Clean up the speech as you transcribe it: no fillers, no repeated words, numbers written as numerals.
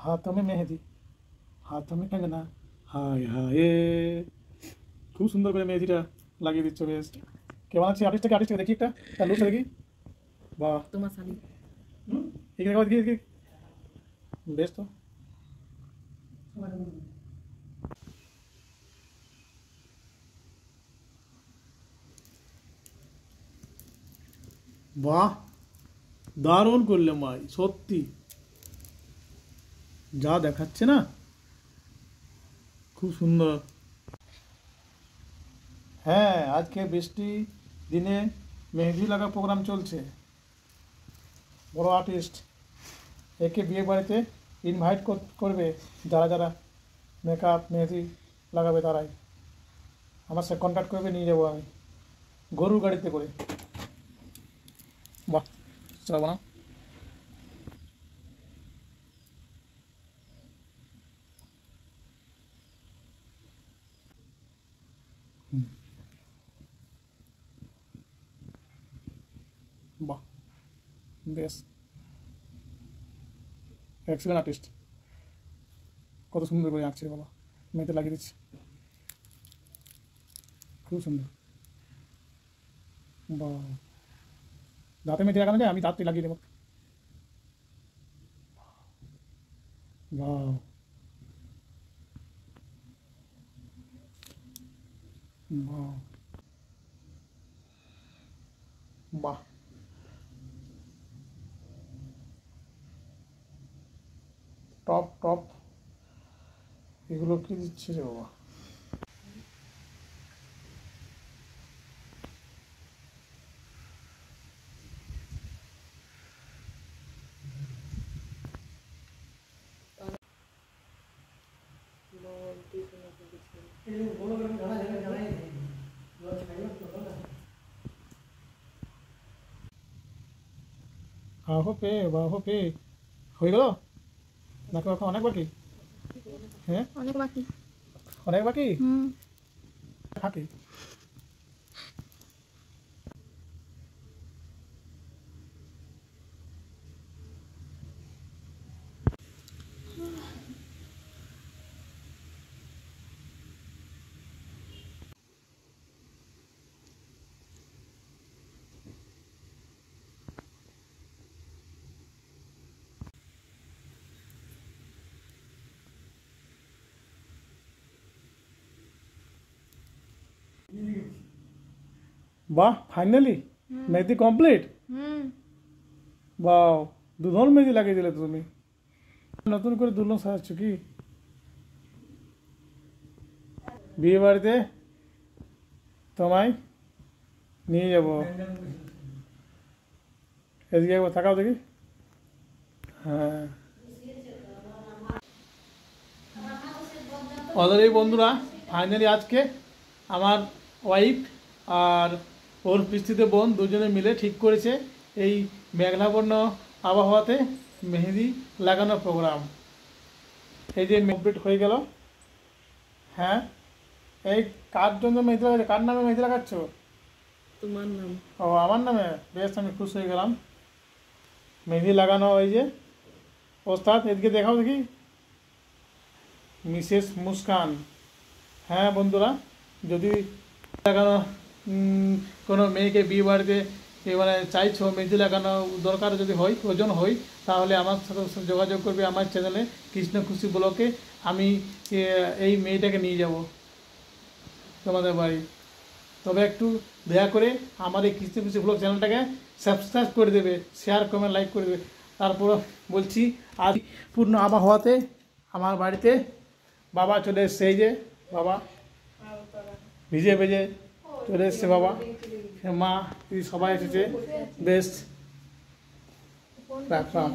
हाथों में मेहंदी, हाथों में कंगना, हाय हाय। खूब सुंदर করে মেহেদিটা লাগিয়ে দিচ্ছ। বেশ কে বানাচ্ছে? আর্টিস্টকে দেখি একটা, তার লুকটা দেখি। বাহ, তোমার শালি। এখানে দেখো, দেখি বেশ তো। বাহ, দারুণ করলে মাই, সত্যি যা দেখাচ্ছে না, খুব সুন্দর। হ্যাঁ, আজকে বৃষ্টি দিনে মেহেদি লাগা প্রোগ্রাম চলছে। বড় আর্টিস্ট, একে বিয়ে বাড়িতে ইনভাইট করবে। যারা যারা মেকআপ মেহেদি লাগাবে তারাই আমার সাথে কন্ট্যাক্ট করবে, নিয়ে যাবো আমি গরুর গাড়িতে করে। বাহ, চলো না। বাহ, বেশ এক্সিলেন্ট আর্টিস্ট। কত সুন্দর করে আঁকছে বাবা, মেয়েতে লাগিয়ে দিচ্ছে, খুব সুন্দর। বাহ, দাঁতে মেয়েতে লাগানো যায়, আমি দাঁতে লাগিয়ে দেবো। বাহ, বাহ, বাহ, টপ টপ। এগুলো কি দিচ্ছে রে বাবা? আহো পে বাহো পে, হয়ে গেল নাকি এখন অনেক বাকি? হ্যাঁ, অনেক বাকি। অনেক বাকি থাকে। বাহ, ফাইনালি মেহেদি কমপ্লিট। বাহ, দুধন মেহেদি লাগিয়ে দিলে তো তুমি। নতুন করে দুলন সাজাচ্ছ কি? বিয়ে বাড়িতে তোমায় নিয়ে যাবো। এদিকে একবার তাকাও দেখি। হ্যাঁ, অলরেডি বন্ধুরা, ফাইনালি আজকে আমার ওয়াইফ আর ওর পিস্তিতে বোন দুজনে মিলে ঠিক করেছে এই মেঘলাবর্ণ আবহাওয়াতে মেহেদি লাগানোর প্রোগ্রাম। এই যে কমপ্লিট হয়ে গেল। হ্যাঁ, এই কার জন্য মেহেদি লাগাচ্ছ? কার নামে মেহেদি লাগাচ্ছ? তোমার নাম। ও, আমার নামে? বেশ, আমি খুশ হয়ে গেলাম। মেহেদি লাগানো ওই যে ওস্তাদ, এদিকে দেখাও দেখি, মিসেস মুস্কান। হ্যাঁ বন্ধুরা, যদি লাগানো কোনো মেয়েকে বিয়ে বাড়িতে মানে চাইছো মেহেদি লাগানো দরকার যদি হয়, প্রয়োজন হয়, তাহলে আমার সাথে যোগাযোগ করবে আমার চ্যানেলে কৃষ্ণ খুশি ব্লকে। আমি এই মেয়েটাকে নিয়ে যাব তোমাদের বাড়ি। তবে একটু দয়া করে আমার এই কৃষ্ণ খুশি ব্লগ চ্যানেলটাকে সাবস্ক্রাইব করে দেবে, শেয়ার কমেন্ট লাইক করে দেবে। তারপর বলছি, আজ পূর্ণ আবহাওয়াতে আমার বাড়িতে বাবা চলে এসছে। এই যে বাবা ভিজে ভেজে চলে এসছে বাবা, মা, সবাই এসেছে। বেশ, রাখলাম।